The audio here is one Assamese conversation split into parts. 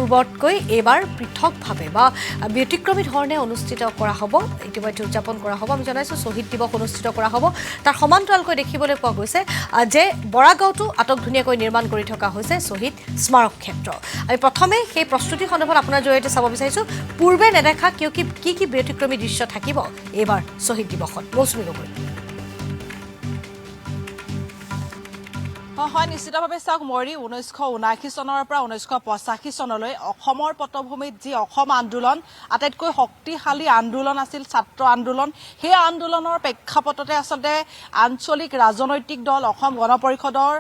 পূৰ্বতকৈ এবাৰ পৃথকভাৱে বা ব্যতিক্ৰমী ধৰণে অনুষ্ঠিত কৰা হ'ব ইতিমধ্যে উদযাপন কৰা হ'ব আমি জনাইছোঁ শ্বহীদ দিৱস অনুষ্ঠিত কৰা হ'ব তাৰ সমান্তৰালকৈ দেখিবলৈ পোৱা গৈছে যে বৰাগাঁওটো আটক ধুনীয়াকৈ নিৰ্মাণ কৰি থকা হৈছে শ্বহীদ স্মাৰক ক্ষেত্ৰ আমি প্ৰথমে সেই প্ৰস্তুতি সন্দৰ্ভত আপোনাৰ জৰিয়তে চাব বিচাৰিছোঁ পূৰ্বে নেদেখা কি ব্যতিক্ৰমী দৃশ্য থাকিব এইবাৰ শ্বহীদ দিৱসত মৌচুমী গগৈ হয় নিশ্চিতভাৱে চাওক মৰি 1979 চনৰ পৰা 1985 চনলৈ অসমৰ পটভূমিত যি অসম আন্দোলন আটাইতকৈ শক্তিশালী আন্দোলন আছিল ছাত্ৰ আন্দোলন সেই আন্দোলনৰ প্ৰেক্ষাপটতে আচলতে আঞ্চলিক ৰাজনৈতিক দল অসম গণ পৰিষদৰ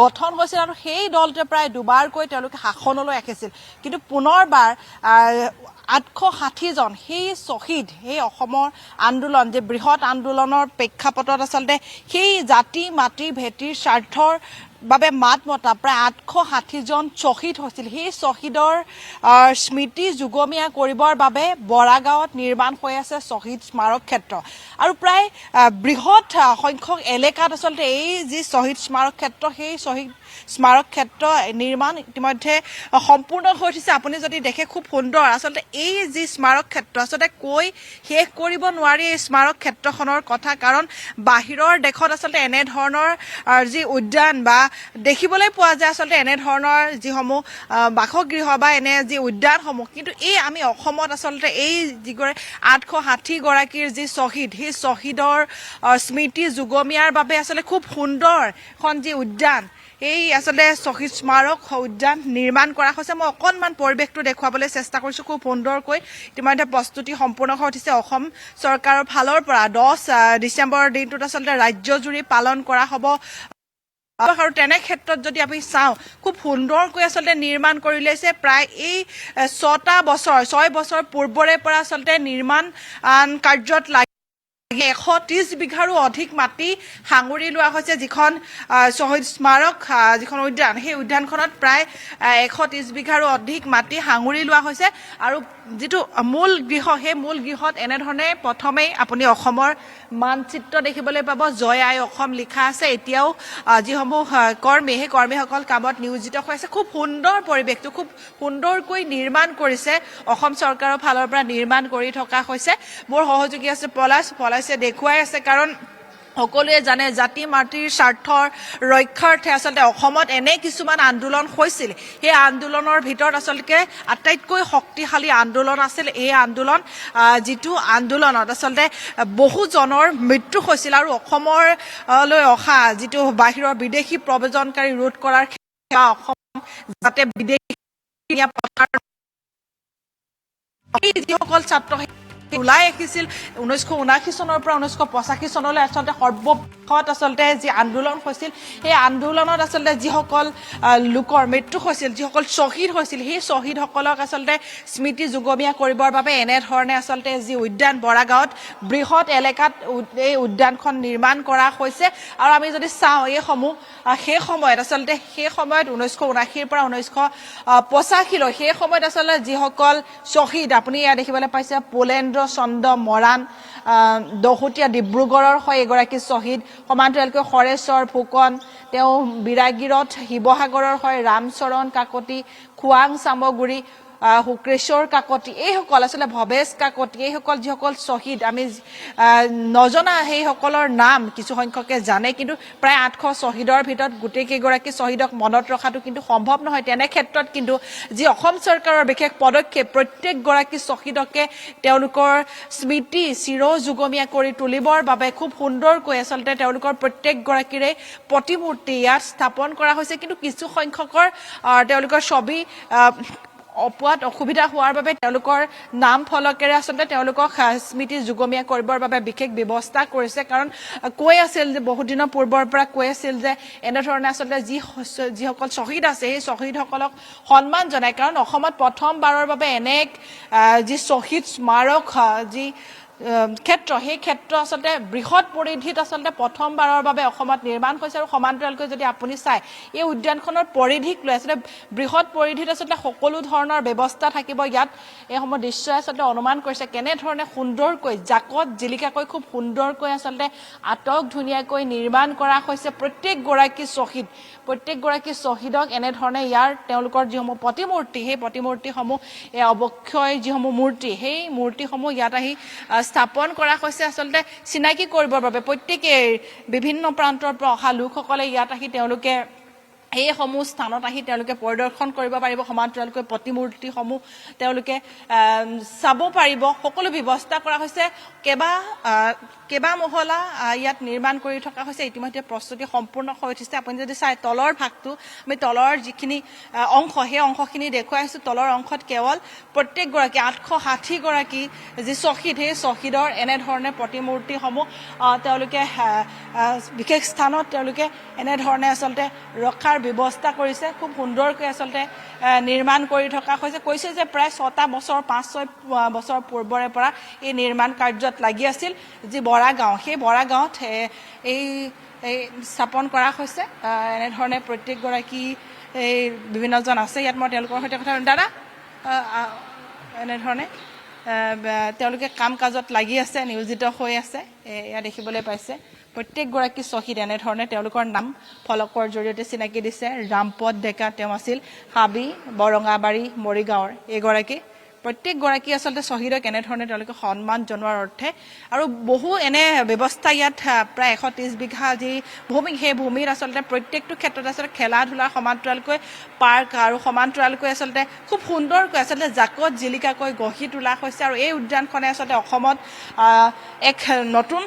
গঠন হৈছিল আৰু সেই দলটোৱে প্ৰায় দুবাৰকৈ তেওঁলোকে শাসনলৈ আহিছিল কিন্তু পুনৰবাৰ 860 জন সেই শ্বহীদ সেই অসমৰ আন্দোলন যে বৃহৎ আন্দোলনৰ প্ৰেক্ষাপটত আচলতে সেই জাতি মাতৃ ভেটিৰ স্বাৰ্থৰ বাবে মাত মতা প্ৰায় 860 জন শ্বহীদ হৈছিল সেই শ্বহীদৰ স্মৃতি যুগমীয়া কৰিবৰ বাবে বৰাগাঁৱত নিৰ্মাণ হৈ আছে শ্বহীদ স্মাৰক ক্ষেত্ৰ আৰু প্ৰায় বৃহৎ সংখ্যক এলেকাত আচলতে এই যি শ্বহীদ স্মাৰক ক্ষেত্ৰ সেই শ্বহীদ স্মাৰক ক্ষেত্ৰ নিৰ্মাণ ইতিমধ্যে সম্পূৰ্ণ হৈ উঠিছে আপুনি যদি দেখে খুব সুন্দৰ আচলতে এই যি স্মাৰক ক্ষেত্ৰ আচলতে কৈ শেষ কৰিব নোৱাৰি এই স্মাৰক ক্ষেত্ৰখনৰ কথা কাৰণ বাহিৰৰ দেশত আচলতে এনে ধৰণৰ যি উদ্যান বা দেখিবলৈ পোৱা যায় আচলতে এনে ধৰণৰ যিসমূহ বাসগৃহ বা এনে যি উদ্যানসমূহ কিন্তু এই আমি অসমত আচলতে এই যিগৰাকী 860 গৰাকীৰ যি শ্বহীদ সেই শ্বহীদৰ স্মৃতি যুগমীয়াৰ বাবে আচলতে খুব সুন্দৰ এখন যি উদ্যান এই আসলে শ্বহীদ স্মাৰক উদ্যান নিৰ্মাণ কৰা হৈছে মই অকণমান পৰিৱেশটো দেখুৱাবলৈ চেষ্টা কৰিছোঁ খুব সুন্দৰকৈ ইতিমধ্যে প্ৰস্তুতি সম্পূৰ্ণ হৈ উঠিছে অসম চৰকাৰৰ ফালৰ পৰা 10 ডিচেম্বৰ দিনটোত আচলতে ৰাজ্যজুৰি পালন কৰা হ'ব আৰু তেনে ক্ষেত্ৰত যদি আমি চাওঁ খুব সুন্দৰকৈ আচলতে নিৰ্মাণ কৰি লৈছে প্ৰায় এই 6 বছৰ পূৰ্বৰে পৰা আচলতে নিৰ্মাণ কাৰ্যত 130 বিঘাৰো অধিক মাটি হাঙুৰি লোৱা হৈছে যিখন শ্বহীদ স্মাৰক যিখন উদ্যান সেই উদ্যানখনত প্ৰায় 130 বিঘাৰো অধিক মাটি হাঙুৰি লোৱা হৈছে আৰু যিটো মূল গৃহ সেই মূল গৃহত এনেধৰণে প্ৰথমেই আপুনি অসমৰ মানচিত্ৰ দেখিবলৈ পাব জয় আই অসম লিখা আছে এতিয়াও যিসমূহ কৰ্মী সেই কৰ্মীসকল কামত নিয়োজিত হৈ আছে খুব সুন্দৰ পৰিৱেশটো খুব সুন্দৰকৈ নিৰ্মাণ কৰিছে অসম চৰকাৰৰ ফালৰ পৰা নিৰ্মাণ কৰি থকা হৈছে মোৰ সহযোগী আছে পলাশে দেখুৱাই আছে কাৰণ সকলোৱে জানে জাতি মাতৃৰ স্বাৰ্থৰ ৰক্ষাৰ্থে আচলতে অসমত এনে কিছুমান আন্দোলন হৈছিল সেই আন্দোলনৰ ভিতৰত আচলতে আটাইতকৈ শক্তিশালী আন্দোলন আছিল এই আন্দোলন যিটো আন্দোলনত আচলতে বহুজনৰ মৃত্যু হৈছিল আৰু অসমলৈ অহা যিটো বাহিৰৰ বিদেশী প্ৰব্ৰজনকাৰী ৰোধ কৰাৰ ক্ষেত্ৰত অসম যাতে বিদেশী যিসকল ছাত্ৰ ওলাই আহিছিল 1979 চনৰ পৰা 1985 চনলৈ আচলতে সৰ্ববৃহৎ আচলতে যি আন্দোলন হৈছিল সেই আন্দোলনত আচলতে যিসকল লোকৰ মৃত্যু হৈছিল যিসকল শ্বহীদ হৈছিল সেই শ্বহীদসকলক আচলতে স্মৃতি যুগমীয়া কৰিবৰ বাবে এনেধৰণে আচলতে যি উদ্যান বৰাগাঁৱত বৃহৎ এলেকাত এই উদ্যানখন নিৰ্মাণ কৰা হৈছে আৰু আমি যদি চাওঁ এইসমূহ সেই সময়ত আচলতে সেই সময়ত 1979 পৰা 1985 লৈ সেই সময়ত আচলতে যিসকল শ্বহীদ আপুনি ইয়াত দেখিবলৈ পাইছে পোলেণ্ড চন্দ্ৰ মৰাণ দহোটীয়া ডিব্ৰুগড়ৰ হয় এগৰাকী শ্বহীদ সমান্তৰালকৈ হৰেশ্বৰ ফুকন তেওঁ বিৰাগীৰত শিৱসাগৰৰ হয় ৰামচৰণ কাকতি খুৱাং চামগুৰি শুক্ৰেশ্বৰ কাকতি এইসকল আচলতে ভৱেশ কাকতি এইসকল যিসকল শ্বহীদ আমি নজনা সেইসকলৰ নাম কিছু সংখ্যকে জানে কিন্তু প্ৰায় 800 শ্বহীদৰ ভিতৰত গোটেইকেইগৰাকী শ্বহীদক মনত ৰখাটো কিন্তু সম্ভৱ নহয় তেনে ক্ষেত্ৰত কিন্তু যি অসম চৰকাৰৰ বিশেষ পদক্ষেপ প্ৰত্যেকগৰাকী শ্বহীদকে তেওঁলোকৰ স্মৃতি চিৰযুগমীয়া কৰি তুলিবৰ বাবে খুব সুন্দৰকৈ আচলতে তেওঁলোকৰ প্ৰত্যেকগৰাকীৰে প্ৰতিমূৰ্তি ইয়াত স্থাপন কৰা হৈছে কিন্তু কিছু সংখ্যকৰ তেওঁলোকৰ ছবি অপোৱাত অসুবিধা হোৱাৰ বাবে তেওঁলোকৰ নাম ফলকেৰে আচলতে তেওঁলোকক স্মৃতি যুগমীয়া কৰিবৰ বাবে বিশেষ ব্যৱস্থা কৰিছে কাৰণ কৈ আছিল যে বহুত দিনৰ পূৰ্বৰ পৰা কৈ আছিল যে এনেধৰণে আচলতে যিসকল শ্বহীদ আছে সেই শ্বহীদসকলক সন্মান জনায় কাৰণ অসমত প্ৰথমবাৰৰ বাবে এনে যি শ্বহীদ স্মাৰক যি ক্ষেত্ৰ সেই ক্ষেত্ৰ আচলতে বৃহৎ পৰিধিত আচলতে প্ৰথমবাৰৰ বাবে অসমত নিৰ্মাণ হৈছে আৰু সমান্তৰালকৈ যদি আপুনি চাই এই উদ্যানখনৰ পৰিধিক লৈ আচলতে বৃহৎ পৰিধিত আচলতে সকলো ধৰণৰ ব্যৱস্থা থাকিব ইয়াত এইসমূহ দৃশ্যই আচলতে অনুমান কৰিছে কেনেধৰণে সুন্দৰকৈ জাকত জিলিকাকৈ খুব সুন্দৰকৈ আচলতে আটক ধুনীয়াকৈ নিৰ্মাণ কৰা হৈছে প্ৰত্যেকগৰাকী শ্বহীদক এনেধৰণে ইয়াৰ তেওঁলোকৰ যিসমূহ প্ৰতিমূৰ্তি সেই প্ৰতিমূৰ্তিসমূহ অৱক্ষয় যিসমূহ মূৰ্তি সেই মূৰ্তিসমূহ ইয়াত আহি স্থাপন কৰা হৈছে আচলতে চিনাকি কৰিবৰ বাবে প্ৰত্যেকে বিভিন্ন প্ৰান্তৰ পৰা অহা লোকসকলে ইয়াত আহি তেওঁলোকে এইসমূহ স্থানত আহি তেওঁলোকে পৰিদৰ্শন কৰিব পাৰিব সমান্তৰালকৈ প্ৰতিমূৰ্তিসমূহ তেওঁলোকে চাব পাৰিব সকলো ব্যৱস্থা কৰা হৈছে কেবা মহলা ইয়াত নিৰ্মাণ কৰি থকা হৈছে ইতিমধ্যে প্ৰস্তুতি সম্পূৰ্ণ হৈ উঠিছে আপুনি যদি চাই তলৰ ভাগটো আমি তলৰ যিখিনি অংশ সেই অংশখিনি দেখুৱাইছোঁ তলৰ অংশত কেৱল প্ৰত্যেকগৰাকী 860 গৰাকী যি শ্বহীদ সেই শ্বহীদৰ এনেধৰণে প্ৰতিমূৰ্তিসমূহ তেওঁলোকে বিশেষ স্থানত তেওঁলোকে এনেধৰণে আচলতে ৰখাৰ ব্যৱস্থা কৰিছে খুব সুন্দৰকৈ আচলতে নিৰ্মাণ কৰি থকা হৈছে কৈছে যে প্ৰায় 6টা বছৰ 5-6 বছৰ পূৰ্বৰে পৰা এই নিৰ্মাণ কাৰ্যত লাগি আছিল যি বৰা গাঁও সেই বৰা গাঁৱত এই স্থাপন কৰা হৈছে এনেধৰণে প্ৰত্যেকগৰাকী এই বিভিন্নজন আছে ইয়াত মই তেওঁলোকৰ সৈতে কথা দাদা এনেধৰণে তেওঁলোকে কাম কাজত লাগি আছে নিয়োজিত হৈ আছে এয়া দেখিবলৈ পাইছে প্ৰত্যেকগৰাকী শ্বহীদ এনেধৰণে তেওঁলোকৰ নাম ফলকৰ জৰিয়তে চিনাকি দিছে ৰামপদ ডেকা তেওঁ আছিল হাবি বৰঙাবাৰী মৰিগাঁৱৰ এগৰাকী প্ৰত্যেকগৰাকী আচলতে শ্বহীদক এনেধৰণে তেওঁলোকে সন্মান জনোৱাৰ অৰ্থে আৰু বহু এনে ব্যৱস্থা ইয়াত প্ৰায় 130 বিঘা যি ভূমি সেই ভূমিৰ আচলতে প্ৰত্যেকটো ক্ষেত্ৰত আচলতে খেলা ধূলাৰ সমান্তৰালকৈ পাৰ্ক আৰু সমান্তৰালকৈ আচলতে খুব সুন্দৰকৈ আচলতে জাকত জিলিকাকৈ গঢ়ি তোলা হৈছে আৰু এই উদ্যানখনে আচলতে অসমত এক নতুন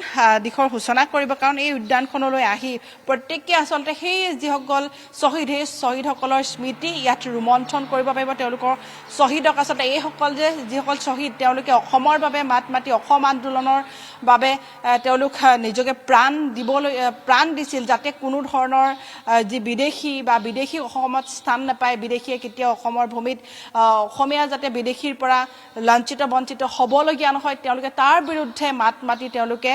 দিশৰ সূচনা কৰিব কাৰণ এই উদ্যানখনলৈ আহি প্ৰত্যেকে আচলতে সেই যিসকল শ্বহীদ সেই শ্বহীদসকলৰ স্মৃতি ইয়াত ৰোমন্থন কৰিব পাৰিব তেওঁলোকৰ শ্বহীদক আচলতে এইসকল যে যিসকল শ্বহীদ তেওঁলোকে অসমৰ বাবে মাত মাতি অসম আন্দোলনৰ বাবে তেওঁলোক নিজকে প্ৰাণ দিছিল যাতে কোনো ধৰণৰ যি বিদেশী বা বিদেশী অসমত স্থান নাপায় বিদেশীয়ে কেতিয়াও অসমৰ ভূমিত অসমীয়া যাতে বিদেশীৰ পৰা লাঞ্ছিত বঞ্চিত হ'বলগীয়া নহয় তেওঁলোকে তাৰ বিৰুদ্ধে মাত মাতি তেওঁলোকে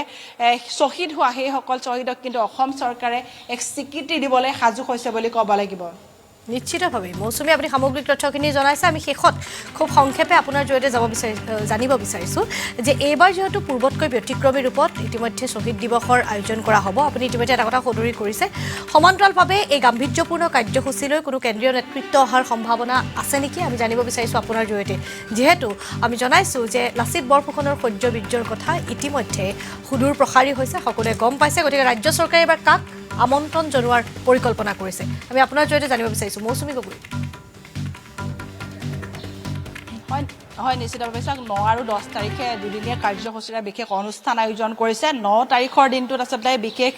শ্বহীদ হোৱা সেইসকল শ্বহীদক কিন্তু অসম চৰকাৰে এক স্বীকৃতি দিবলৈ সাজু হৈছে বুলি ক'ব লাগিব নিশ্চিতভাৱে মৌচুমী আপুনি সামগ্ৰিক তথ্যখিনি জনাইছে আমি শেষত খুব সংক্ষেপে আপোনাৰ জৰিয়তে জানিব বিচাৰিছোঁ যে এইবাৰ যিহেতু পূৰ্বতকৈ ব্যতিক্ৰমী ৰূপত ইতিমধ্যে শ্বহীদ দিৱসৰ আয়োজন কৰা হ'ব আপুনি ইতিমধ্যে এটা কথা সদৰি কৰিছে সমান্তৰালভাৱে এই গাম্ভীৰ্যপূৰ্ণ কাৰ্যসূচীলৈ কোনো কেন্দ্ৰীয় নেতৃত্ব অহাৰ সম্ভাৱনা আছে নেকি আমি জানিব বিচাৰিছোঁ আপোনাৰ জৰিয়তে যিহেতু আমি জনাইছোঁ যে লাচিত বৰফুকনৰ সৌৰ্যবীৰ্যৰ কথা ইতিমধ্যে সুদূৰ প্ৰসাৰী হৈছে সকলোৱে গম পাইছে গতিকে ৰাজ্য চৰকাৰে এবাৰ কাক আমন্ত্ৰণ জনোৱাৰ পৰিকল্পনা কৰিছে আমি আপোনাৰ জৰিয়তে জানিব বিচাৰিছোঁ মৌচুমী গগৈ হয় নিশ্চিতভাৱে 9 আৰু 10 তাৰিখে দুদিনীয়া কাৰ্যসূচীৰে বিশেষ অনুষ্ঠান আয়োজন কৰিছে 9 তাৰিখৰ দিনটোত আচলতে বিশেষ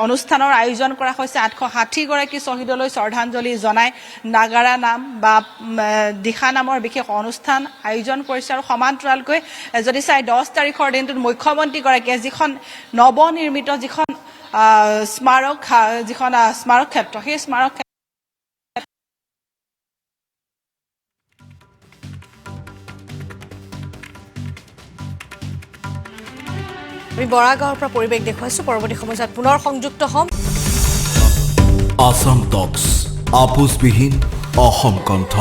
অনুষ্ঠানৰ আয়োজন কৰা হৈছে 860 গৰাকী শ্বহীদলৈ শ্ৰদ্ধাঞ্জলি জনাই নাগাৰা নাম বা দিশা নামৰ বিশেষ অনুষ্ঠান আয়োজন কৰিছে আৰু সমান্তৰালকৈ যদি চাই 10 তাৰিখৰ দিনটোত মুখ্যমন্ত্ৰীগৰাকীয়ে যিখন নৱনিৰ্মিত যিখন স্মাৰক ক্ষেত্ৰ সেই স্মাৰক আমি বৰা গাঁৱৰ পৰা পৰিৱেশ দেখুৱাইছোঁ পৰৱৰ্তী সময়ত পুনৰ সংযুক্ত হ'ম আসাম টক্স আপোচবিহীন অসম কণ্ঠ